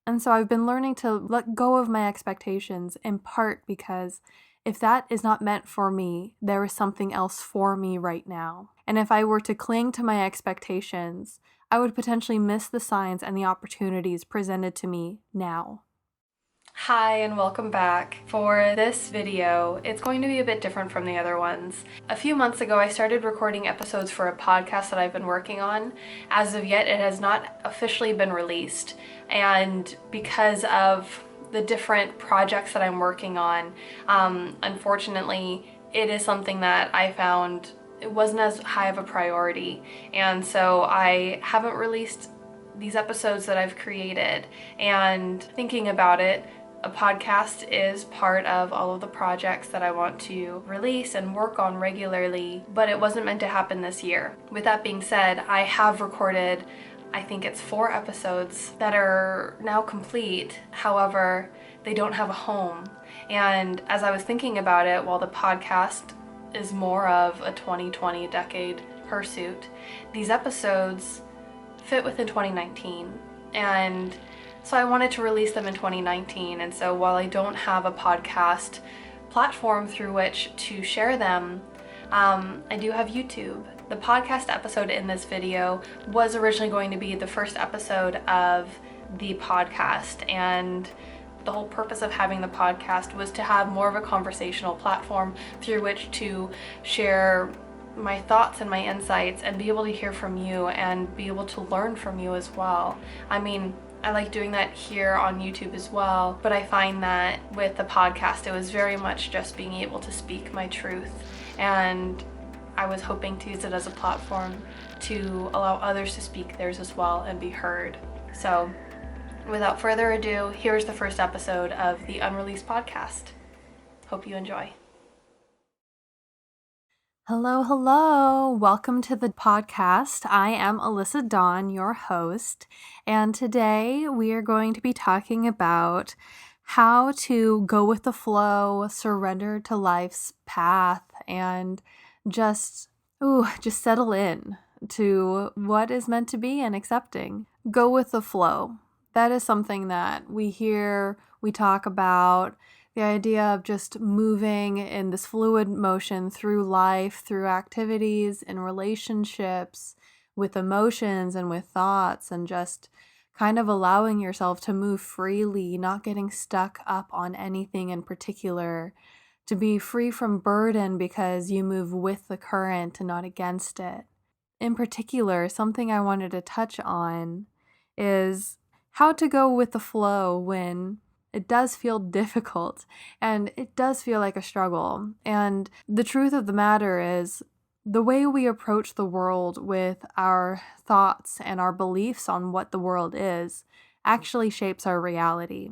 And so I've been learning to let go of my expectations, in part because if that is not meant for me, there is something else for me right now. And if I were to cling to my expectations, I would potentially miss the signs and the opportunities presented to me now. Hi and welcome back. For this video, it's going to be a bit different from the other ones. A few months ago, I started recording episodes for a podcast that I've been working on. As of yet, it has not officially been released. And because of the different projects that I'm working on, unfortunately, it is something that I found it wasn't as high of a priority. And so I haven't released these episodes that I've created. And thinking about it, a podcast is part of all of the projects that I want to release and work on regularly, but it wasn't meant to happen this year. With that being said, I have recorded, I think it's 4 episodes that are now complete. However, they don't have a home. And as I was thinking about it, while the podcast is more of a 2020 decade pursuit, these episodes fit within 2019. And so I wanted to release them in 2019. And so while I don't have a podcast platform through which to share them, I do have YouTube. The podcast episode in this video was originally going to be the first episode of the podcast, and the whole purpose of having the podcast was to have more of a conversational platform through which to share my thoughts and my insights and be able to hear from you and be able to learn from you as well. I mean, I like doing that here on YouTube as well, but I find that with the podcast, it was very much just being able to speak my truth, and I was hoping to use it as a platform to allow others to speak theirs as well and be heard. So without further ado, here's the first episode of the unreleased podcast. Hope you enjoy. Hello. Welcome to the podcast. I am Alyssa Dawn, your host, and today we are going to be talking about how to go with the flow, surrender to life's path, and just settle in to what is meant to be and accepting. Go with the flow. That is something that we hear, we talk about. The idea of just moving in this fluid motion through life, through activities, in relationships, with emotions and with thoughts, and just kind of allowing yourself to move freely, not getting stuck up on anything in particular, to be free from burden because you move with the current and not against it. In particular, something I wanted to touch on is how to go with the flow when it does feel difficult and it does feel like a struggle. And the truth of the matter is, the way we approach the world with our thoughts and our beliefs on what the world is actually shapes our reality.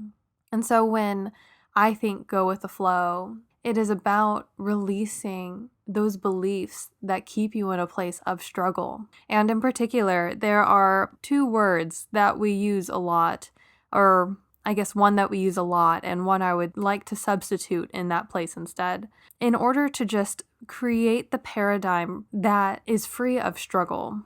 And so when I think go with the flow, it is about releasing those beliefs that keep you in a place of struggle. And in particular, there are 2 words that we use a lot, or I guess one that we use a lot and one I would like to substitute in that place instead, in order to just create the paradigm that is free of struggle.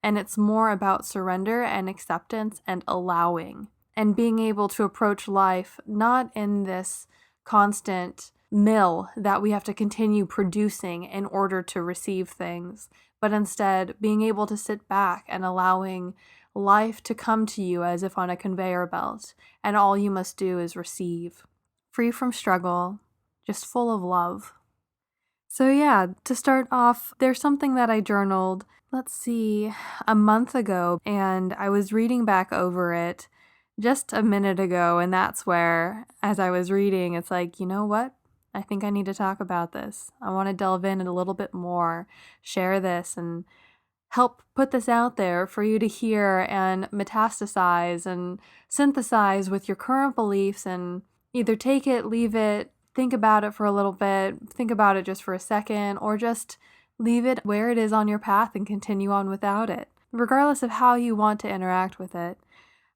And it's more about surrender and acceptance and allowing and being able to approach life not in this constant mill that we have to continue producing in order to receive things, but instead being able to sit back and allowing life to come to you as if on a conveyor belt, and all you must do is receive. Free from struggle, just full of love. So yeah, to start off, there's something that I journaled, a month ago, and I was reading back over it just a minute ago, and that's where, as I was reading, it's like, you know what? I think I need to talk about this. I want to delve in a little bit more, share this, and help put this out there for you to hear and metastasize and synthesize with your current beliefs, and either take it, leave it, think about it for a little bit, think about it just for a second, or just leave it where it is on your path and continue on without it. Regardless of how you want to interact with it,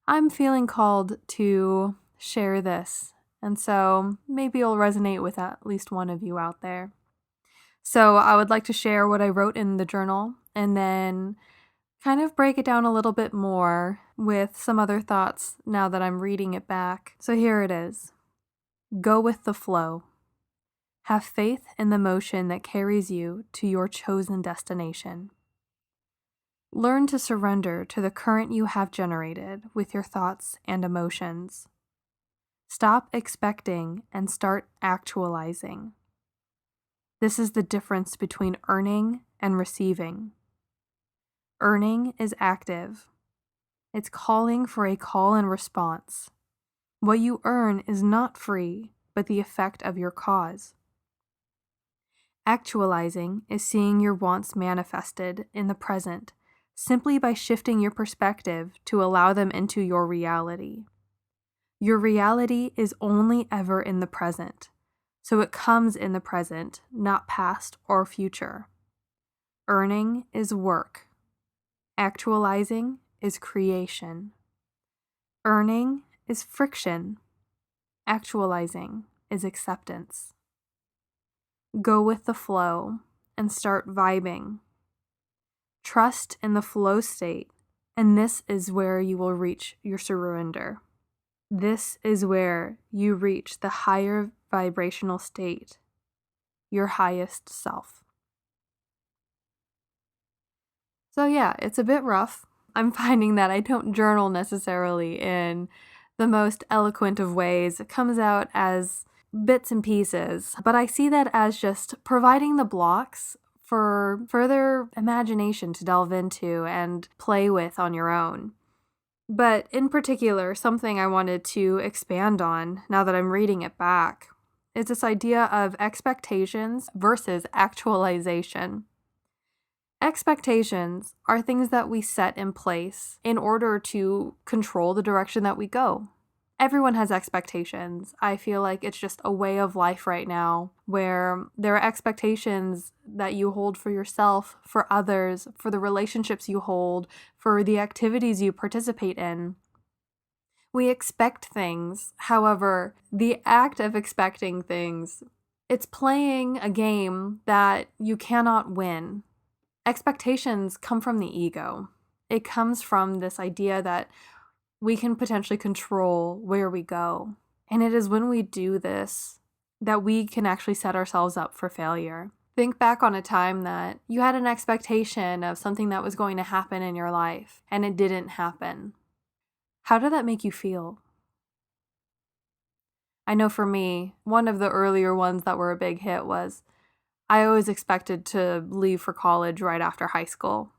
I'm feeling called to share this, and so maybe it'll resonate with at least one of you out there. So I would like to share what I wrote in the journal and then kind of break it down a little bit more with some other thoughts now that I'm reading it back. So here it is. Go with the flow. Have faith in the motion that carries you to your chosen destination. Learn to surrender to the current you have generated with your thoughts and emotions. Stop expecting and start actualizing. This is the difference between earning and receiving. Earning is active. It's calling for a call and response. What you earn is not free, but the effect of your cause. Actualizing is seeing your wants manifested in the present simply by shifting your perspective to allow them into your reality. Your reality is only ever in the present, so it comes in the present, not past or future. Earning is work. Actualizing is creation. Earning is friction. Actualizing is acceptance. Go with the flow and start vibing. Trust in the flow state, and this is where you will reach your surrender. This is where you reach the higher vibrational state, your highest self. So yeah, it's a bit rough. I'm finding that I don't journal necessarily in the most eloquent of ways. It comes out as bits and pieces, but I see that as just providing the blocks for further imagination to delve into and play with on your own. But in particular, something I wanted to expand on now that I'm reading it back is this idea of expectations versus actualization. Expectations are things that we set in place in order to control the direction that we go. Everyone has expectations. I feel like it's just a way of life right now where there are expectations that you hold for yourself, for others, for the relationships you hold, for the activities you participate in. We expect things. However, the act of expecting things, it's playing a game that you cannot win. Expectations come from the ego. It comes from this idea that we can potentially control where we go. And it is when we do this that we can actually set ourselves up for failure. Think back on a time that you had an expectation of something that was going to happen in your life and it didn't happen. How did that make you feel? I know for me, one of the earlier ones that were a big hit was I always expected to leave for college right after high school.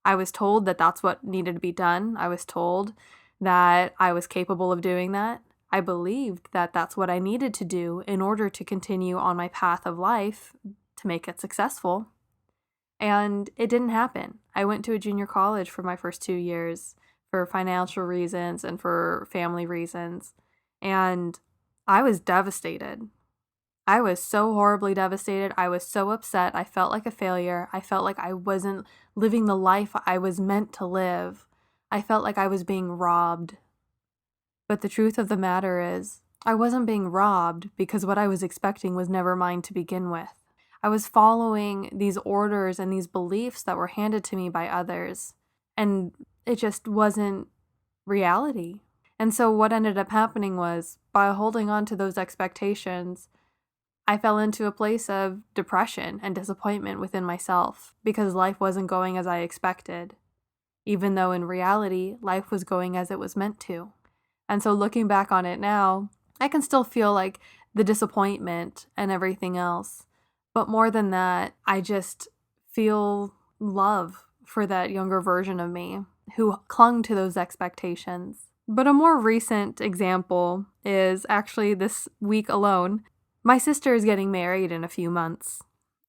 I was told that that's what needed to be done. I was told that I was capable of doing that. I believed that that's what I needed to do in order to continue on my path of life to make it successful. And it didn't happen. I went to a junior college for my first 2 years for financial reasons and for family reasons. And I was devastated. I was so horribly devastated. I was so upset. I felt like a failure. I felt like I wasn't living the life I was meant to live. I felt like I was being robbed. But the truth of the matter is, I wasn't being robbed because what I was expecting was never mine to begin with. I was following these orders and these beliefs that were handed to me by others, and it just wasn't reality. And so what ended up happening was, by holding on to those expectations, I fell into a place of depression and disappointment within myself because life wasn't going as I expected, even though in reality, life was going as it was meant to. And so looking back on it now, I can still feel like the disappointment and everything else. But more than that, I just feel love for that younger version of me who clung to those expectations. But a more recent example is actually this week alone. My sister is getting married in a few months.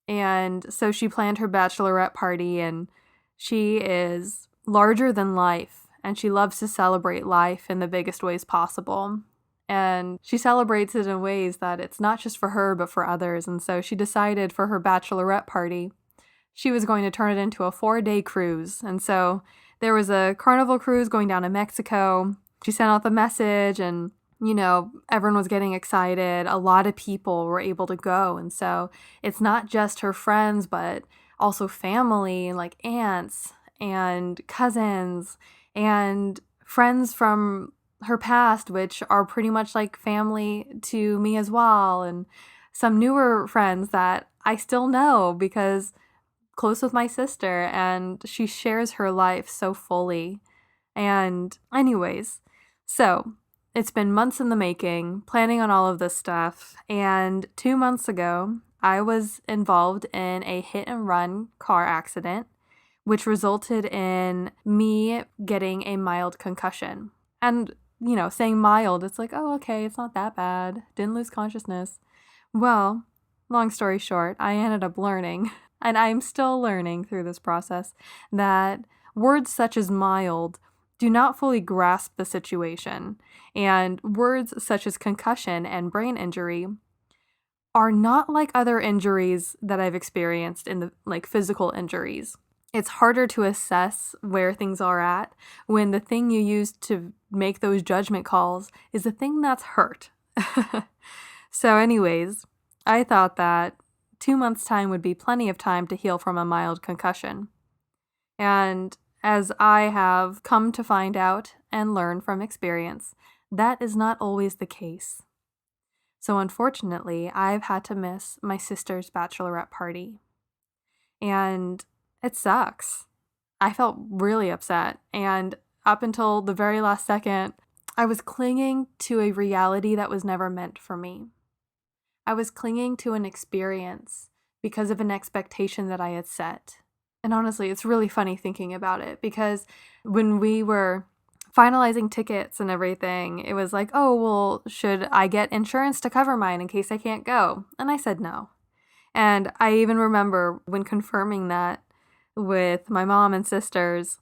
And so she planned her bachelorette party, and she is larger than life. And she loves to celebrate life in the biggest ways possible. And she celebrates it in ways that it's not just for her, but for others. And so she decided for her bachelorette party, she was going to turn it into a 4-day cruise. And so there was a carnival cruise going down to Mexico. She sent out the message and, everyone was getting excited. A lot of people were able to go. And so it's not just her friends, but also family, like aunts and cousins and friends from her past, which are pretty much like family to me as well, and some newer friends that I still know because close with my sister, and she shares her life so fully. And anyways, so it's been months in the making, planning on all of this stuff, and 2 months ago, I was involved in a hit and run car accident, which resulted in me getting a mild concussion. And, saying mild, it's like, oh, okay, it's not that bad. Didn't lose consciousness. Well, long story short, I ended up learning, and I'm still learning through this process, that words such as mild do not fully grasp the situation, and words such as concussion and brain injury are not like other injuries that I've experienced in the physical injuries. It's harder to assess where things are at when the thing you use to make those judgment calls is the thing that's hurt. So anyways, I thought that 2 months' time would be plenty of time to heal from a mild concussion. And as I have come to find out and learn from experience, that is not always the case. So unfortunately, I've had to miss my sister's bachelorette party. And it sucks. I felt really upset. And up until the very last second, I was clinging to a reality that was never meant for me. I was clinging to an experience because of an expectation that I had set. And honestly, it's really funny thinking about it, because when we were finalizing tickets and everything, it was like, oh, well, should I get insurance to cover mine in case I can't go? And I said no. And I even remember when confirming that with my mom and sisters,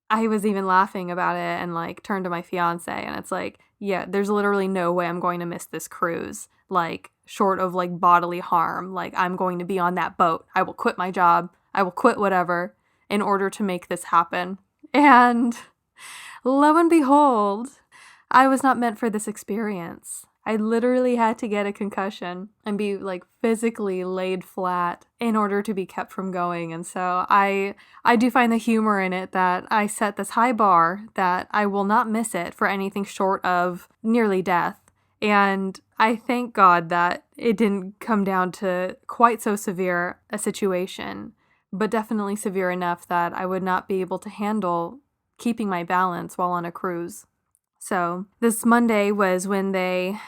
I was even laughing about it and turned to my fiance, and it's like, yeah, there's literally no way I'm going to miss this cruise. Short of bodily harm, I'm going to be on that boat. I will quit my job. I will quit whatever in order to make this happen. And lo and behold, I was not meant for this experience. I literally had to get a concussion and be physically laid flat in order to be kept from going. And so I do find the humor in it that I set this high bar that I will not miss it for anything short of nearly death. And I thank God that it didn't come down to quite so severe a situation, but definitely severe enough that I would not be able to handle keeping my balance while on a cruise. So this Monday was when they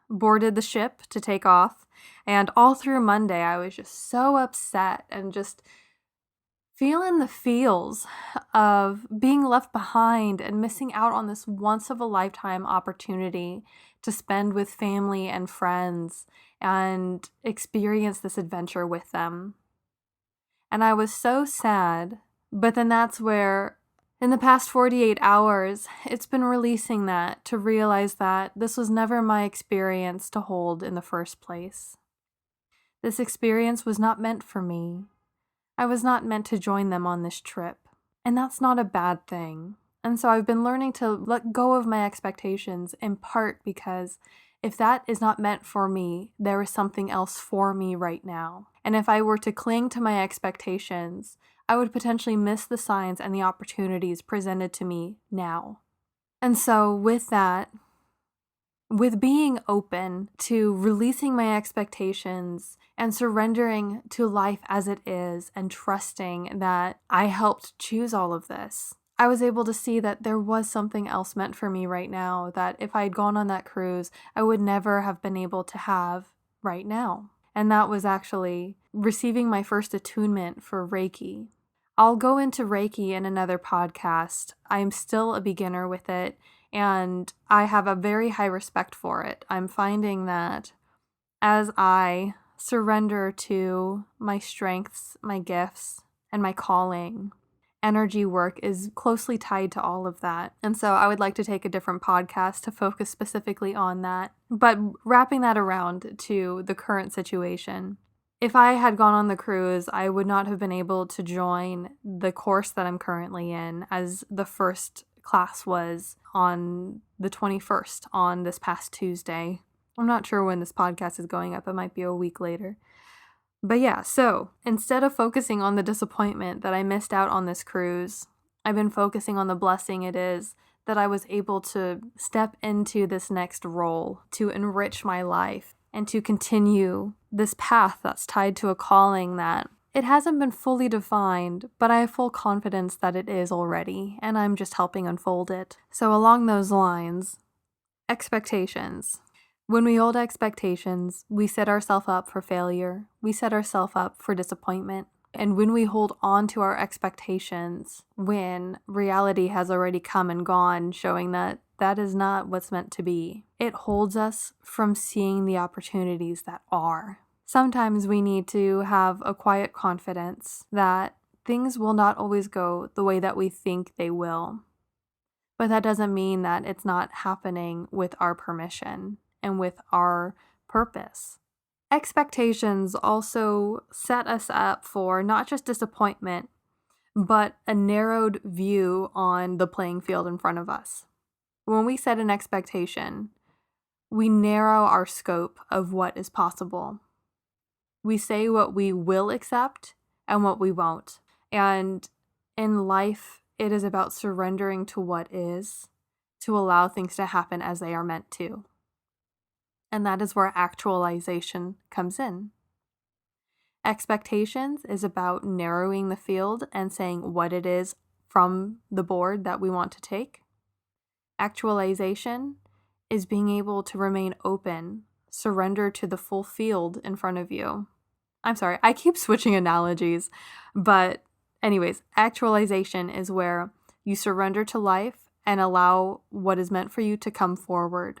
boarded the ship to take off. And all through Monday, I was just so upset and just feeling the feels of being left behind and missing out on this once-of-a-lifetime opportunity to spend with family and friends and experience this adventure with them. And I was so sad, but then that's where, in the past 48 hours, it's been releasing that to realize that this was never my experience to hold in the first place. This experience was not meant for me. I was not meant to join them on this trip. And that's not a bad thing. And so I've been learning to let go of my expectations, in part because if that is not meant for me, there is something else for me right now. And if I were to cling to my expectations, I would potentially miss the signs and the opportunities presented to me now. And so with that, with being open to releasing my expectations and surrendering to life as it is and trusting that I helped choose all of this, I was able to see that there was something else meant for me right now that if I had gone on that cruise, I would never have been able to have right now. And that was actually receiving my first attunement for Reiki. I'll go into Reiki in another podcast. I'm still a beginner with it, and I have a very high respect for it. I'm finding that as I surrender to my strengths, my gifts, and my calling, energy work is closely tied to all of that. And so I would like to take a different podcast to focus specifically on that. But wrapping that around to the current situation, if I had gone on the cruise, I would not have been able to join the course that I'm currently in, as the first class was on the 21st, on this past Tuesday. I'm not sure when this podcast is going up. It might be a week later. But yeah, so instead of focusing on the disappointment that I missed out on this cruise, I've been focusing on the blessing it is that I was able to step into this next role to enrich my life and to continue this path that's tied to a calling that it hasn't been fully defined, but I have full confidence that it is already, and I'm just helping unfold it. So along those lines, expectations. When we hold expectations, we set ourselves up for failure. We set ourselves up for disappointment. And when we hold on to our expectations, when reality has already come and gone, showing that that is not what's meant to be, it holds us from seeing the opportunities that are. Sometimes we need to have a quiet confidence that things will not always go the way that we think they will. But that doesn't mean that it's not happening with our permission and with our purpose. Expectations also set us up for not just disappointment, but a narrowed view on the playing field in front of us. When we set an expectation, we narrow our scope of what is possible. We say what we will accept and what we won't. And in life, it is about surrendering to what is, to allow things to happen as they are meant to. And that is where actualization comes in. Expectations is about narrowing the field and saying what it is from the board that we want to take. Actualization is being able to remain open, surrender to the full field in front of you. I'm sorry, I keep switching analogies, but anyways, actualization is where you surrender to life and allow what is meant for you to come forward.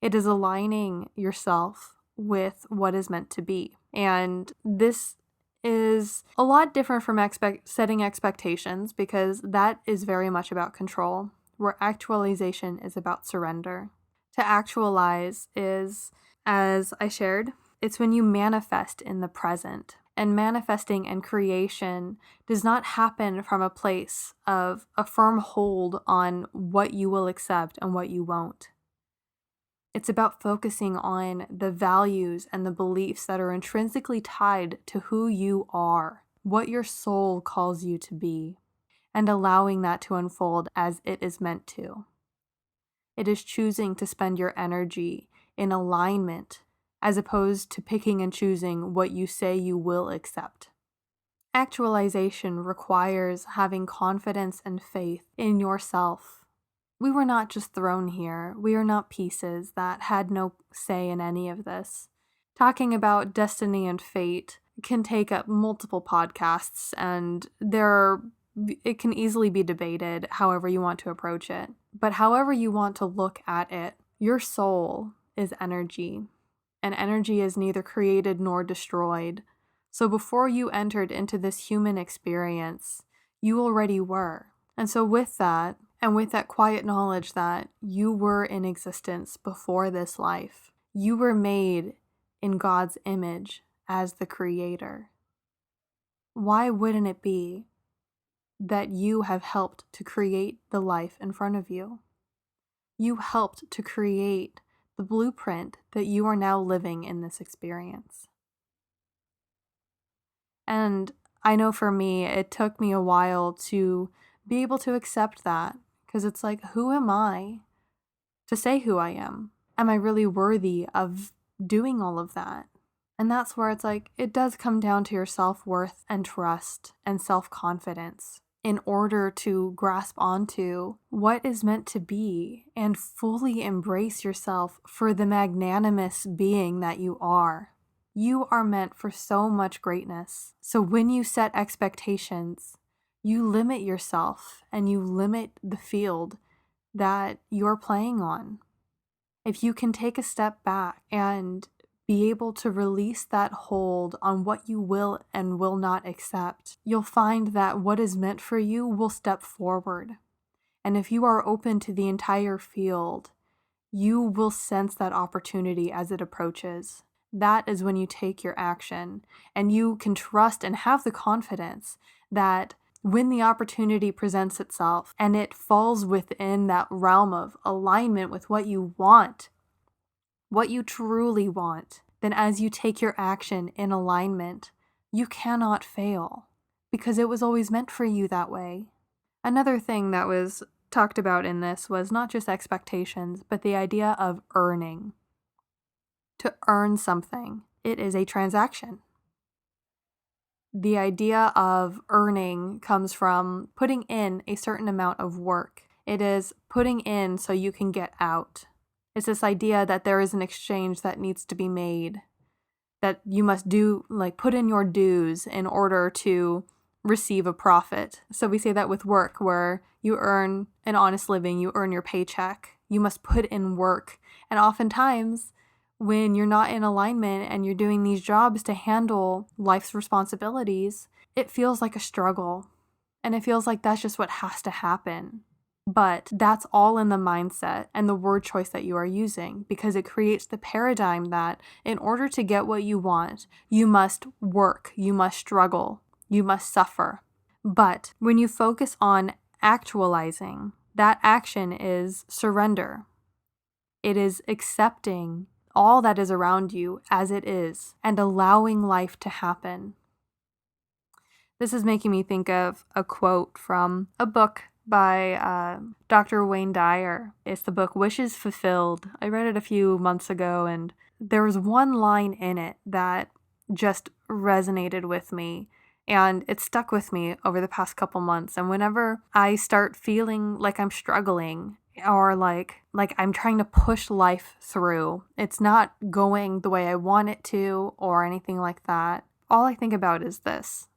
It is aligning yourself with what is meant to be. And this is a lot different from setting expectations, because that is very much about control, where actualization is about surrender. To actualize is, as I shared, it's when you manifest in the present. And manifesting and creation does not happen from a place of a firm hold on what you will accept and what you won't. It's about focusing on the values and the beliefs that are intrinsically tied to who you are, what your soul calls you to be, and allowing that to unfold as it is meant to. It is choosing to spend your energy in alignment as opposed to picking and choosing what you say you will accept. Actualization requires having confidence and faith in yourself. We were not just thrown here. We are not pieces that had no say in any of this. Talking about destiny and fate can take up multiple podcasts, and it can easily be debated however you want to approach it. But however you want to look at it, your soul is energy, and energy is neither created nor destroyed. So before you entered into this human experience, you already were. And so with that, and with that quiet knowledge that you were in existence before this life, you were made in God's image as the creator. Why wouldn't it be that you have helped to create the life in front of you? You helped to create the blueprint that you are now living in this experience. And I know for me, it took me a while to be able to accept that. Because it's like, who am I to say who I am? Am I really worthy of doing all of that? And that's where it's like, it does come down to your self-worth and trust and self-confidence in order to grasp onto what is meant to be and fully embrace yourself for the magnanimous being that you are. You are meant for so much greatness. So when you set expectations, you limit yourself and you limit the field that you're playing on. If you can take a step back and be able to release that hold on what you will and will not accept, you'll find that what is meant for you will step forward. And if you are open to the entire field, you will sense that opportunity as it approaches. That is when you take your action, and you can trust and have the confidence that when the opportunity presents itself and it falls within that realm of alignment with what you want, what you truly want, then as you take your action in alignment, you cannot fail because it was always meant for you that way. Another thing that was talked about in this was not just expectations, but the idea of earning. To earn something, it is a transaction. The idea of earning comes from putting in a certain amount of work. It is putting in so you can get out. It's this idea that there is an exchange that needs to be made, that you must put in your dues in order to receive a profit. So we say that with work, where you earn an honest living, you earn your paycheck, you must put in work. And oftentimes, when you're not in alignment and you're doing these jobs to handle life's responsibilities, it feels like a struggle. And it feels like that's just what has to happen. But that's all in the mindset and the word choice that you are using, because it creates the paradigm that in order to get what you want, you must work, you must struggle, you must suffer. But when you focus on actualizing, that action is surrender. It is accepting all that is around you as it is and allowing life to happen. This is making me think of a quote from a book by Dr. Wayne Dyer. It's the book Wishes Fulfilled. I read it a few months ago, and there was one line in it that just resonated with me, and it stuck with me over the past couple months. And whenever I start feeling like I'm struggling or like I'm trying to push life through, it's not going the way I want it to or anything like that, all I think about is this: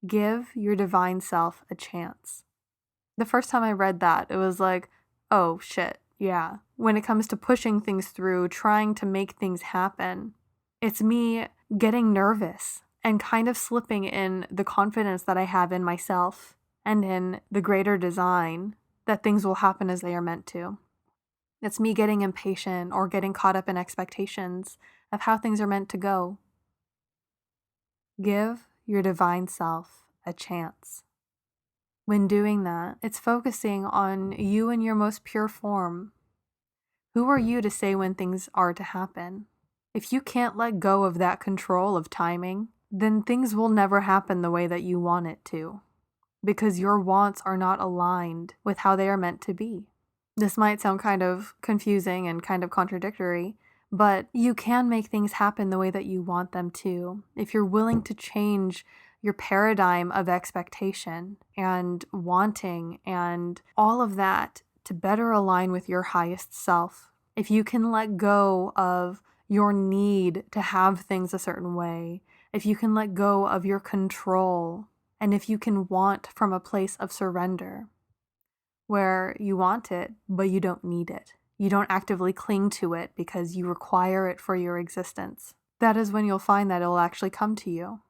give your divine self a chance. The first time I read that, it was like, oh shit, yeah. When it comes to pushing things through, trying to make things happen, it's me getting nervous and kind of slipping in the confidence that I have in myself and in the greater design that things will happen as they are meant to. It's me getting impatient or getting caught up in expectations of how things are meant to go. Give your divine self a chance. When doing that, it's focusing on you in your most pure form. Who are you to say when things are to happen? If you can't let go of that control of timing, then things will never happen the way that you want it to, because your wants are not aligned with how they are meant to be. This might sound kind of confusing and kind of contradictory, but you can make things happen the way that you want them to if you're willing to change your paradigm of expectation and wanting and all of that to better align with your highest self. If you can let go of your need to have things a certain way, if you can let go of your control, and if you can want from a place of surrender, where you want it, but you don't need it. You don't actively cling to it because you require it for your existence. That is when you'll find that it'll actually come to you.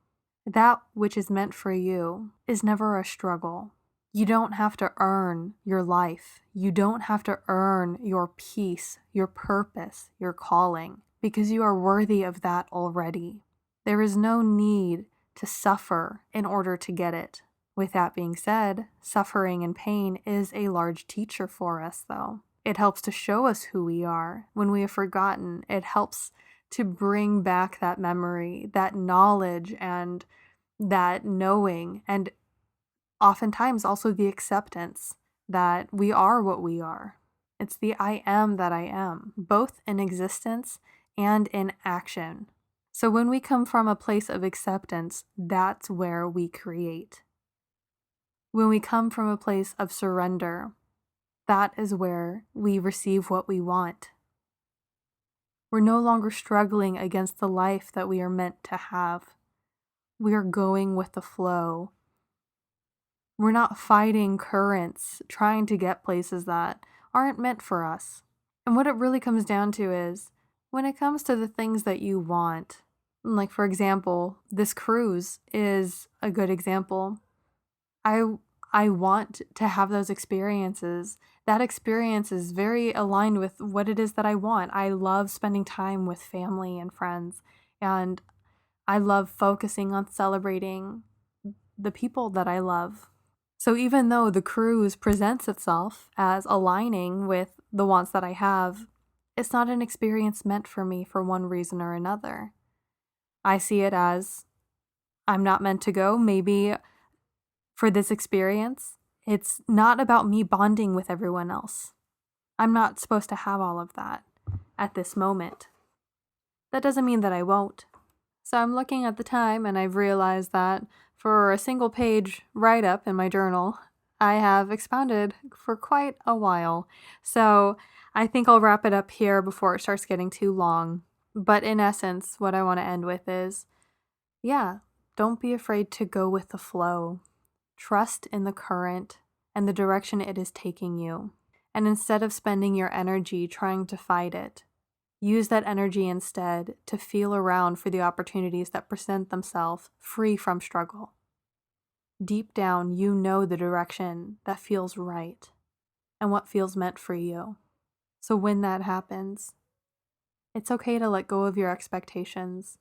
That which is meant for you is never a struggle. You don't have to earn your life. You don't have to earn your peace, your purpose, your calling, because you are worthy of that already. There is no need to suffer in order to get it. With that being said, suffering and pain is a large teacher for us, though. It helps to show us who we are. When we have forgotten, it helps to bring back that memory, that knowledge, and that knowing, and oftentimes also the acceptance that we are what we are. It's the I am that I am, both in existence and in action. So when we come from a place of acceptance, that's where we create. When we come from a place of surrender, that is where we receive what we want. We're no longer struggling against the life that we are meant to have. We are going with the flow. We're not fighting currents, trying to get places that aren't meant for us. And what it really comes down to is, when it comes to the things that you want, like for example, this cruise is a good example. I want to have those experiences. That experience is very aligned with what it is that I want. I love spending time with family and friends, and I love focusing on celebrating the people that I love. So even though the cruise presents itself as aligning with the wants that I have, it's not an experience meant for me for one reason or another. I see it as I'm not meant to go. Maybe for this experience, It's not about me bonding with everyone else. I'm not supposed to have all of that at this moment. That doesn't mean that I won't. So I'm looking at the time and I've realized that for a single page write-up in my journal, I have expounded for quite a while. So I think I'll wrap it up here before it starts getting too long. But in essence, what I want to end with is, yeah, don't be afraid to go with the flow. Trust in the current and the direction it is taking you. And instead of spending your energy trying to fight it, use that energy instead to feel around for the opportunities that present themselves free from struggle. Deep down, you know the direction that feels right and what feels meant for you. So when that happens, it's okay to let go of your expectations.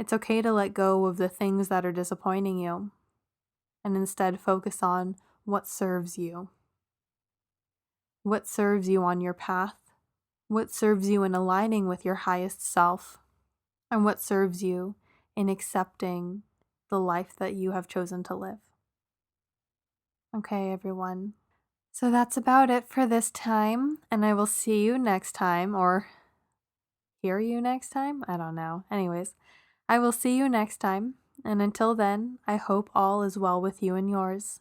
It's okay to let go of the things that are disappointing you and instead focus on what serves you. What serves you on your path? What serves you in aligning with your highest self? And what serves you in accepting the life that you have chosen to live? Okay, everyone. So that's about it for this time, and I will see you next time, or hear you next time? I don't know. Anyways, I will see you next time, and until then, I hope all is well with you and yours.